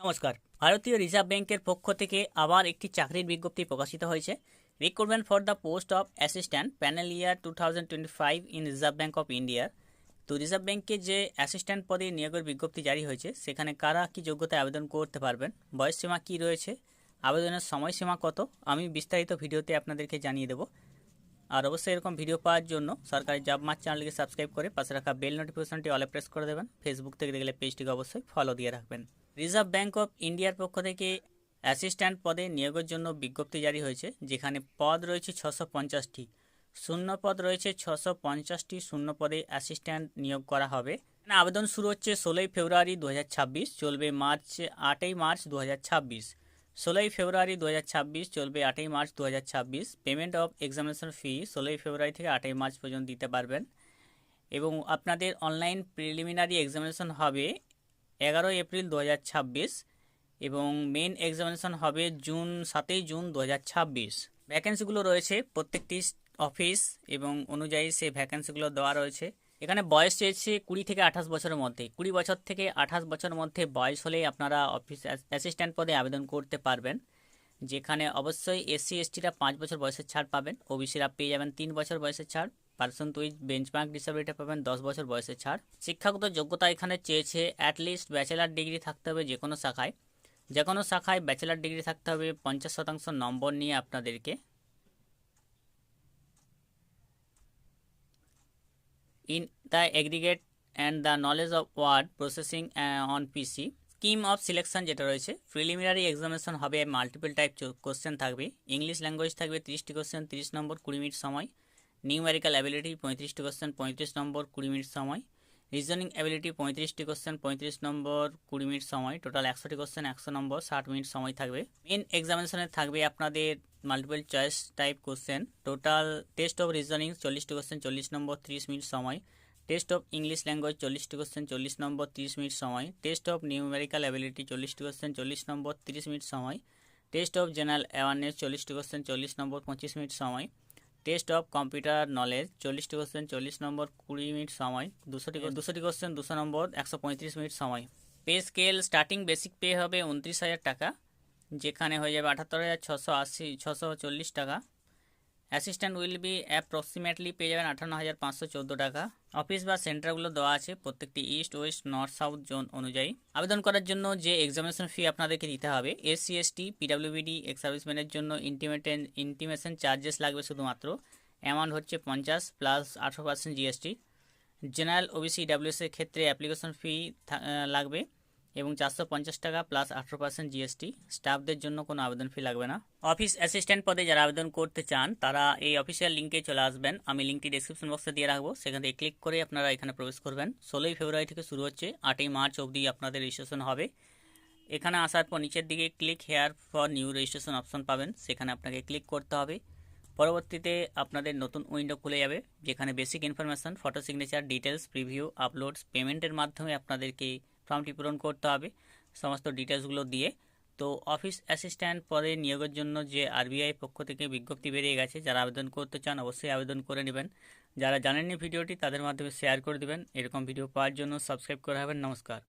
নমস্কার। ভারতীয় রিজার্ভ ব্যাংকের পক্ষ থেকে আবার একটি চাকরির বিজ্ঞপ্তি প্রকাশিত হয়েছে। Recruitment for the post of assistant panel year 2025 in reserve bank of India. তো রিজার্ভ ব্যাংকে যে অ্যাসিস্ট্যান্ট পদে নিয়োগের বিজ্ঞপ্তি জারি হয়েছে, সেখানে কারা কি যোগ্যতায় আবেদন করতে পারবেন, বয়সসীমা কি রয়েছে, আবেদনের সময়সীমা কত, আমি বিস্তারিত ভিডিওতে আপনাদেরকে জানিয়ে দেবো। আর অবশ্যই এরকম ভিডিও পাওয়ার জন্য সরকারি জব মার্চ চ্যানেলকে সাবস্ক্রাইব করে পাশে রাখা বেল নোটিফিকেশনটি অলে প্রেস করে দেবেন। ফেসবুক থেকে দেখলে পেজটিকে অবশ্যই ফলো দিয়ে রাখবেন। রিজার্ভ ব্যাংক অফ ইন্ডিয়ার পক্ষ থেকে অ্যাসিস্ট্যান্ট পদে নিয়োগের জন্য বিজ্ঞপ্তি জারি হয়েছে, যেখানে পদ রয়েছে 650টি, শূন্য পদ রয়েছে 650টি। শূন্য পদে অ্যাসিস্ট্যান্ট নিয়োগ করা হবে। আবেদন শুরু হচ্ছে 16ই ফেব্রুয়ারি 2026, চলবে 8ই মার্চ 2026। 16ই ফেব্রুয়ারি 2026 চলবে 8ই March 2026। Payment of examination fee 16ই ফেব্রুয়ারি থেকে 8ই মার্চ পর্যন্ত দিতে পারবেন। এবং আপনাদের অনলাইন প্রিলিমিনারি এক্সামিনেশন হবে 11 এপ্রিল 2026 এবং মেন এক্সামিনেশন হবে 7ই জুন 2026। ভ্যাকেন্সিগুলো রয়েছে প্রত্যেকটি অফিস এবং অনুযায়ী সেই ভ্যাকেন্সিগুলো দেওয়া রয়েছে। এখানে বয়স চেয়েছে 20 থেকে 28 বছরের মধ্যে। 20 বছর থেকে 28 বছরের মধ্যে বয়স হলেই আপনারা অফিস অ্যাসিস্ট্যান্ট পদে আবেদন করতে পারবেন, যেখানে অবশ্যই এসসি এসটিরা 5 বছর বয়সের ছাড় পাবেন, ওবিসিরা পেয়ে যাবেন 3 বছর বয়সের ছাড়, পার্সন উইথ বেঞ্চমার্ক ডিসেবিলিটি পাবেন 10 বছর বয়সের ছাড়। শিক্ষাগত যোগ্যতা এখানে চেয়েছে অ্যাটলিস্ট ব্যাচেলার ডিগ্রি থাকতে হবে যে কোনো শাখায় ব্যাচেলার ডিগ্রি থাকতে হবে। 50% নম্বর নিয়ে আপনাদেরকে in the aggregate and the knowledge of word processing on PC। Scheme of selection যেটা রয়েছে, প্রিলিমিনারি এক্সামিনেশন হবে, মাল্টিপল টাইপ কোশ্চেন থাকবে। ইংলিশ ল্যাঙ্গুয়েজ থাকবে 30টি কোশ্চেন 30 নম্বর 20 মিনিট সময়। নিউমেরিক্যাল অ্যাবিলিটি 35টি কোশ্চেন 35 নম্বর 20 মিনিট সময়। রিজনিং অ্যাবিলিটি 35টি কোশ্চেন 35 নম্বর 20 মিনিট সময়। টোটাল 100টি কোশ্চেন 100 নম্বর 60 মিনিট সময় থাকবে। মেন এক্সামিনেশনে থাকবে আপনাদের multiple choice type question. Total test of reasoning 40টি কোশ্চেন 40 নম্বর 30 মিনিট সময়। টেস্ট অফ ইংলিশ ল্যাঙ্গুয়েজ 40টি কোশ্চেন 40 নম্বর 30 মিনিট সময়। টেস্ট অফ নিউমেরিক্যাল অ্যাবিলিটি 40টি কোশ্চেন 40 নম্বর 30 মিনিট সময়। টেস্ট অফ জেনারেল অ্যাওয়ারনেস 40টি কোশ্চেন 40 নম্বর 25 মিনিট সময়। টেস্ট অফ কম্পিউটার নলেজ 40টি কোশ্চেন 40 নম্বর 20 মিনিট সময়। 200টি কোশ্চেন 200 নম্বর 135 মিনিট সময়। Pay scale starting basic pay হবে 29,000 টাকা, যেখানে হয়ে যাবে 78,640 টাকা। অ্যাসিস্ট্যান্ট উইল বি অ্যাপ্রক্সিমেটলি পেয়ে যাবেন 58,514 টাকা। অফিস বা সেন্টারগুলো দেওয়া আছে প্রত্যেকটি east West north south zone অনুযায়ী। আবেদন করার জন্য যে এক্সামিনেশন ফি আপনাদেরকে দিতে হবে, এসসি এসটি পিডব্লিউবিডি এক্স সার্ভিসম্যানের জন্য ইন্টিমেশন চার্জেস লাগবে শুধুমাত্র। অ্যামাউন্ট হচ্ছে 50 plus 18% GST. General OBC EWS এর ক্ষেত্রে অ্যাপ্লিকেশন ফি লাগবে এবং 450 টাকা প্লাস 18% জিএসটি। স্টাফদের জন্য কোনো আবেদন ফি লাগবে না। অফিস অ্যাসিস্ট্যান্ট পদে যারা আবেদন করতে চান তারা এই অফিসিয়াল লিঙ্কে চলে আসবেন। আমি লিঙ্কটি ডেসক্রিপশন বক্সে দিয়ে রাখবো, সেখান থেকে ক্লিক করে আপনারা এখানে প্রবেশ করবেন। 16ই ফেব্রুয়ারি থেকে শুরু হচ্ছে, 8ই মার্চ অবধি আপনাদের রেজিস্ট্রেশন হবে। এখানে আসার পর নিচের দিকে click here for new registration option পাবেন, সেখানে আপনাকে ক্লিক করতে হবে। পরবর্তীতে আপনাদের নতুন উইন্ডো খুলে যাবে, যেখানে basic information, photo signature, details, preview, uploads, পেমেন্টের মাধ্যমে আপনাদেরকে ফর্মটি পূরণ করতে হবে সমস্ত ডিটেলসগুলো দিয়ে। তো অফিস অ্যাসিস্ট্যান্ট পদে নিয়োগের জন্য যে আরবিআই পক্ষ থেকে বিজ্ঞপ্তি বেরিয়ে গেছে, যারা আবেদন করতে চান অবশ্যই আবেদন করে নেবেন। যারা জানেননি ভিডিওটি তাদের মাধ্যমে শেয়ার করে দেবেন। এরকম ভিডিও পাওয়ার জন্য সাবস্ক্রাইব করে রাখবেন। নমস্কার।